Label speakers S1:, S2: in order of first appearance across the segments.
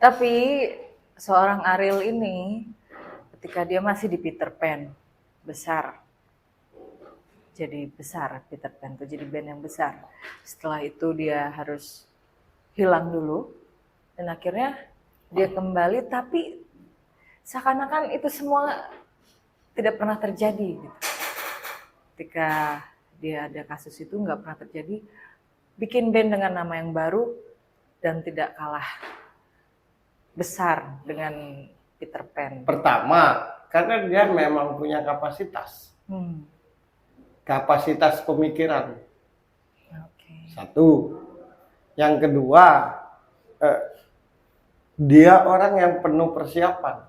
S1: Tapi seorang Ariel ini ketika dia masih di Peter Pan besar, jadi besar Peter Pan tuh jadi band yang besar. Setelah itu dia harus hilang dulu dan akhirnya dia kembali tapi seakan-akan itu semua tidak pernah terjadi gitu. Ketika dia ada kasus itu nggak pernah terjadi, bikin band dengan nama yang baru dan tidak kalah besar dengan Peter Pan.
S2: Pertama, karena dia memang punya kapasitas. Kapasitas pemikiran.
S1: Okay.
S2: Satu. Yang kedua, dia orang yang penuh persiapan.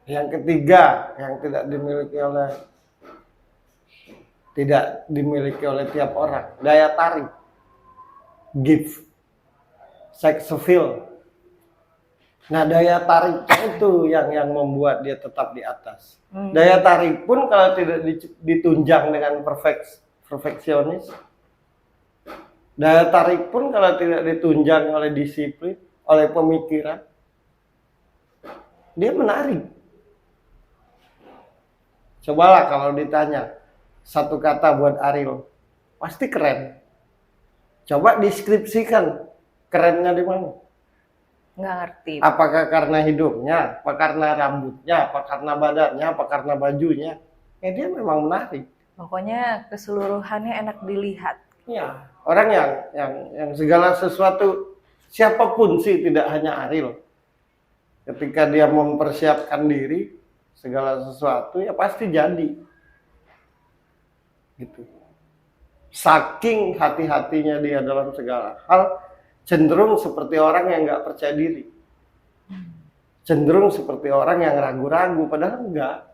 S2: Yang ketiga, yang tidak dimiliki oleh tiap orang, daya tarik, gift, sex appeal. Nah, daya tariknya itu yang membuat dia tetap di atas. Daya tarik pun kalau tidak ditunjang dengan perfeksionis, daya tarik pun kalau tidak ditunjang oleh disiplin, oleh pemikiran, dia menarik. Cobalah kalau ditanya satu kata buat Ariel, pasti keren. Coba deskripsikan kerennya di mana?
S1: Nggak ngerti.
S2: Apakah karena hidungnya, apa karena rambutnya, apa karena badannya, apa karena bajunya? Dia memang menarik.
S1: Pokoknya keseluruhannya enak dilihat.
S2: Ya, orang yang segala sesuatu, siapapun sih, tidak hanya Ariel. Ketika dia mempersiapkan diri, segala sesuatu ya pasti jadi. Gitu. Saking hati-hatinya dia dalam segala hal, cenderung seperti orang yang nggak percaya diri. Cenderung seperti orang yang ragu-ragu, padahal enggak.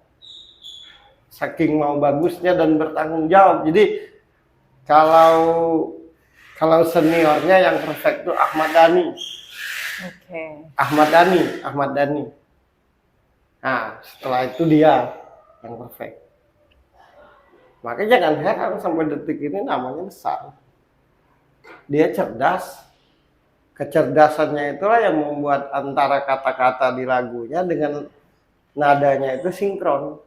S2: Saking mau bagusnya dan bertanggung jawab. Jadi kalau seniornya yang perfect itu Ahmad Dhani.
S1: Okay.
S2: Ahmad Dhani. Nah, setelah itu dia yang perfect. Makanya jangan heran sampai detik ini namanya besar. Dia cerdas. Kecerdasannya itulah yang membuat antara kata-kata di lagunya dengan nadanya itu sinkron.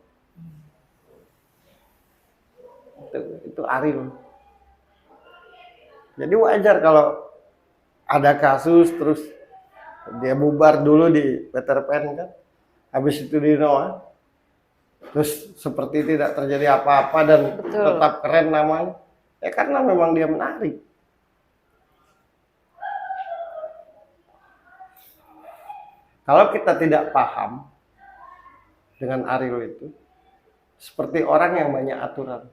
S2: Itu Ariel. Jadi wajar kalau ada kasus terus dia bubar dulu di Peter Pan kan. Habis itu di Noah. Terus seperti tidak terjadi apa-apa dan tetap keren namanya. Ya karena memang dia menarik. Kalau kita tidak paham dengan Ariel itu, seperti orang yang banyak aturan.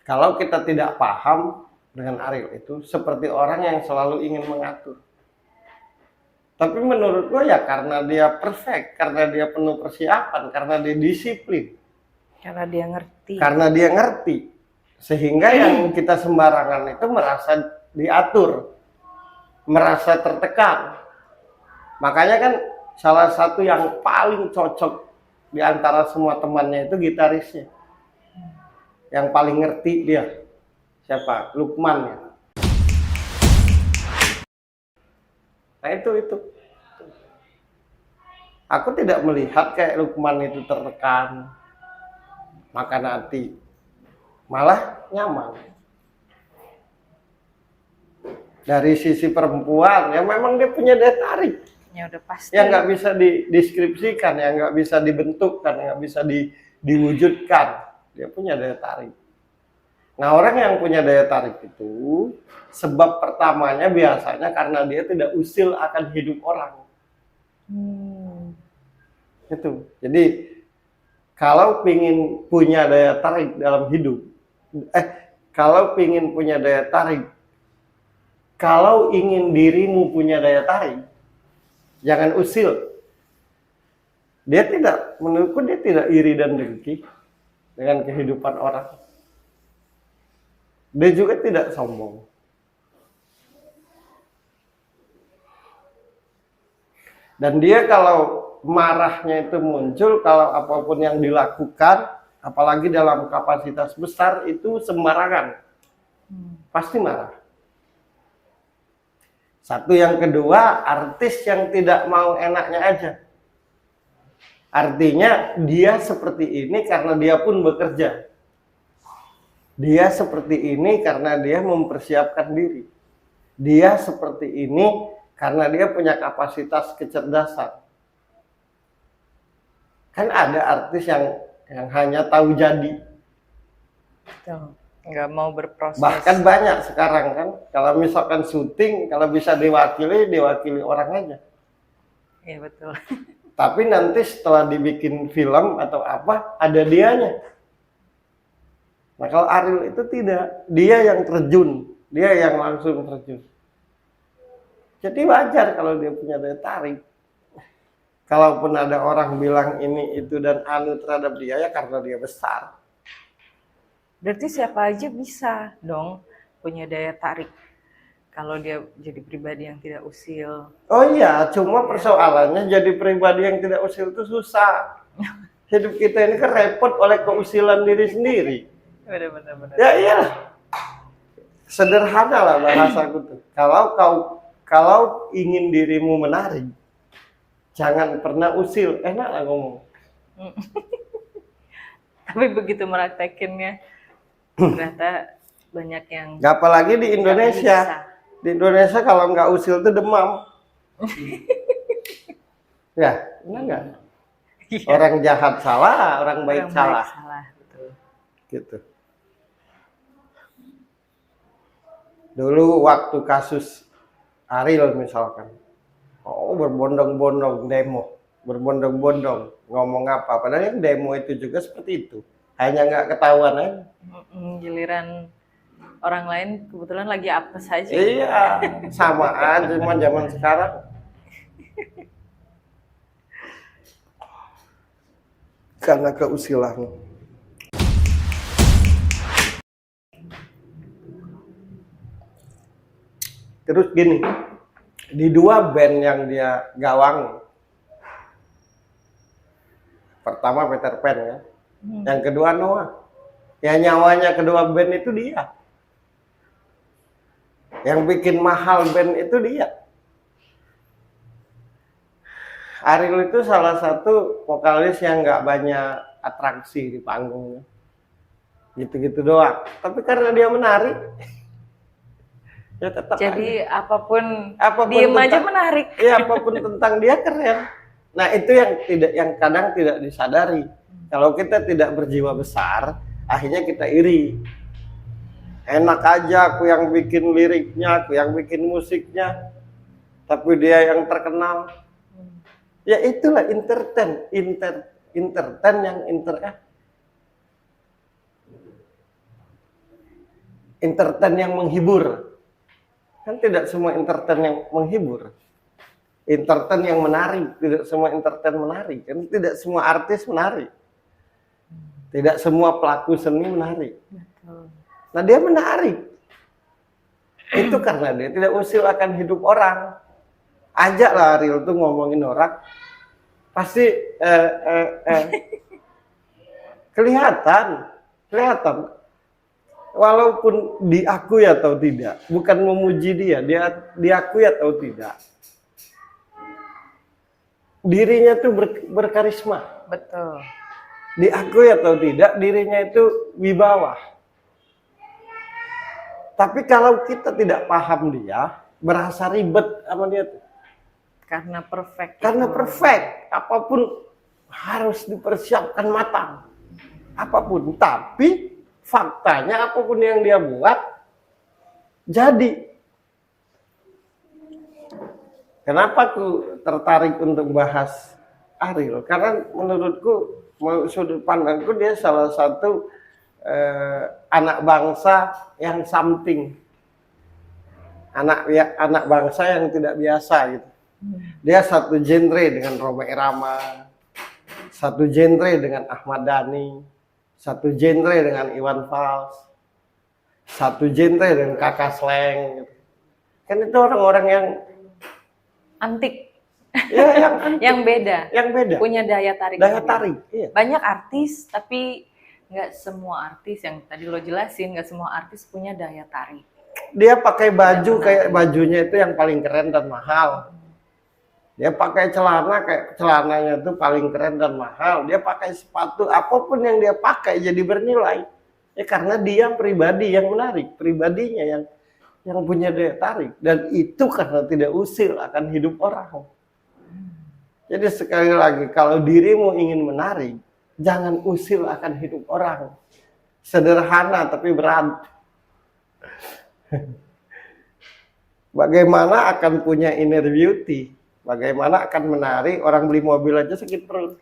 S2: Kalau kita tidak paham dengan Ariel itu, seperti orang yang selalu ingin mengatur. Tapi menurut gue ya karena dia perfect, karena dia penuh persiapan, karena dia disiplin.
S1: Karena dia ngerti.
S2: Karena dia ngerti. Sehingga yang kita sembarangan itu merasa diatur. Merasa tertekan. Makanya kan salah satu yang paling cocok di antara semua temannya itu gitarisnya. Yang paling ngerti dia. Siapa? Lukman ya. Nah itu. Aku tidak melihat kayak Lukman itu tertekan. Makan hati. Malah nyaman. Dari sisi perempuan, ya memang dia punya daya tarik.
S1: Ya udah pasti.
S2: Yang nggak bisa dideskripsikan, yang nggak bisa dibentukkan, yang nggak bisa diwujudkan. Dia punya daya tarik. Nah orang yang punya daya tarik itu, sebab pertamanya biasanya karena dia tidak usil akan hidup orang. Itu. Jadi kalau pingin punya daya tarik dalam hidup, kalau pingin punya daya tarik, kalau ingin dirimu punya daya tarik, jangan usil. Menurutku dia tidak iri dan dengki dengan kehidupan orang. Dia juga tidak sombong. Dan dia kalau marahnya itu muncul, kalau apapun yang dilakukan, apalagi dalam kapasitas besar itu sembarangan. Pasti marah. Satu, yang kedua, artis yang tidak mau enaknya aja. Artinya dia seperti ini karena dia pun bekerja. Dia seperti ini karena dia mempersiapkan diri. Dia seperti ini karena dia punya kapasitas kecerdasan. Kan ada artis yang hanya tahu jadi.
S1: Betul. Nggak mau berproses.
S2: Bahkan banyak sekarang kan, kalau misalkan syuting, kalau bisa diwakili orang aja.
S1: Iya betul.
S2: Tapi nanti setelah dibikin film atau apa, ada dianya. Nah kalau Ariel itu tidak, dia yang terjun, dia yang langsung terjun. Jadi wajar kalau dia punya daya tarik. Kalaupun ada orang bilang ini, itu, dan anu terhadap dia, ya karena dia besar.
S1: Berarti siapa aja bisa dong punya daya tarik kalau dia jadi pribadi yang tidak usil.
S2: Oh iya, cuma persoalannya jadi pribadi yang tidak usil itu susah. Hidup kita ini kan repot oleh keusilan diri sendiri.
S1: Benar-benar.
S2: Ya iyalah. Sederhana lah bahasaku tuh. Kalau ingin dirimu menarik, jangan pernah usil. Enak lah ngomong.
S1: Tapi begitu meraktekinnya, ternyata banyak yang
S2: Gak apalagi di Indonesia.
S1: bisa.
S2: Di Indonesia kalau nggak usil tuh demam. Ya, benar nggak?
S1: Iya.
S2: Orang jahat salah, orang baik
S1: Orang
S2: salah.
S1: salah, betul.
S2: Gitu. Dulu waktu kasus Ariel misalkan, oh berbondong-bondong demo, berbondong-bondong ngomong apa, padahal yang demo itu juga seperti itu, hanya nggak ketahuan aja.
S1: Giliran orang lain kebetulan lagi apes aja.
S2: Iya, sama aja cuma zaman sekarang. Karena keusilan. Terus gini, di dua band yang dia gawang, pertama Peter Pan ya, yang kedua Noah. Ya nyawanya kedua band itu dia. Yang bikin mahal band itu dia. Ariel itu salah satu vokalis yang nggak banyak atraksi di panggung, gitu-gitu doang. Tapi karena dia menarik, ya tetap
S1: Jadi
S2: aja.
S1: apapun
S2: Apapun
S1: diem aja
S2: tentang-
S1: menarik.
S2: Ya apapun tentang dia keren. Nah itu yang kadang tidak disadari. Kalau kita tidak berjiwa besar, akhirnya kita iri. Enak aja aku yang bikin liriknya, aku yang bikin musiknya, tapi dia yang terkenal. Ya itulah entertain yang menghibur. Kan tidak semua entertain yang menghibur. Entertain yang menarik, tidak semua entertain menarik. Kan tidak semua artis menarik. Tidak semua pelaku seni menarik.
S1: Betul.
S2: Nah dia menarik. Itu karena dia tidak usil akan hidup orang. Ajaklah Ariel tuh ngomongin orang, pasti kelihatan. Walaupun diakui atau tidak, bukan memuji dia diakui atau tidak. Dirinya tuh berkarisma.
S1: Betul.
S2: Diakui atau tidak, dirinya itu wibawa. Tapi kalau kita tidak paham dia, berasa ribet sama dia tuh.
S1: Karena perfect.
S2: Karena
S1: gitu.
S2: perfect, apapun harus dipersiapkan matang. Apapun, tapi faktanya apapun yang dia buat jadi. Kenapa aku tertarik untuk bahas Ariel? Karena menurutku, sudut pandangku dia salah satu anak bangsa yang something. Anak bangsa yang tidak biasa gitu. Dia satu genre dengan Rhoma Irama, satu genre dengan Ahmad Dhani, satu genre dengan Iwan Fals, satu genre dengan Kakak Sleng. Gitu. Kan itu orang-orang yang
S1: Antik.
S2: ya
S1: Yang beda.
S2: yang beda.
S1: Punya daya tarik.
S2: Daya
S1: sendiri.
S2: tarik. Iya.
S1: Banyak artis, tapi nggak semua artis yang tadi lo jelasin, nggak semua artis punya daya tarik.
S2: Dia pakai baju kayak bajunya itu yang paling keren dan mahal. Dia pakai celana kayak celananya itu paling keren dan mahal. Dia pakai sepatu, apapun yang dia pakai jadi bernilai. Ya karena dia pribadi yang menarik, pribadinya yang punya daya tarik. Dan itu karena tidak usil akan hidup orang. Jadi sekali lagi, kalau dirimu ingin menarik, jangan usil akan hidup orang. Sederhana tapi berat. Bagaimana akan punya inner beauty? Bagaimana akan menarik orang beli mobil aja sakit perut?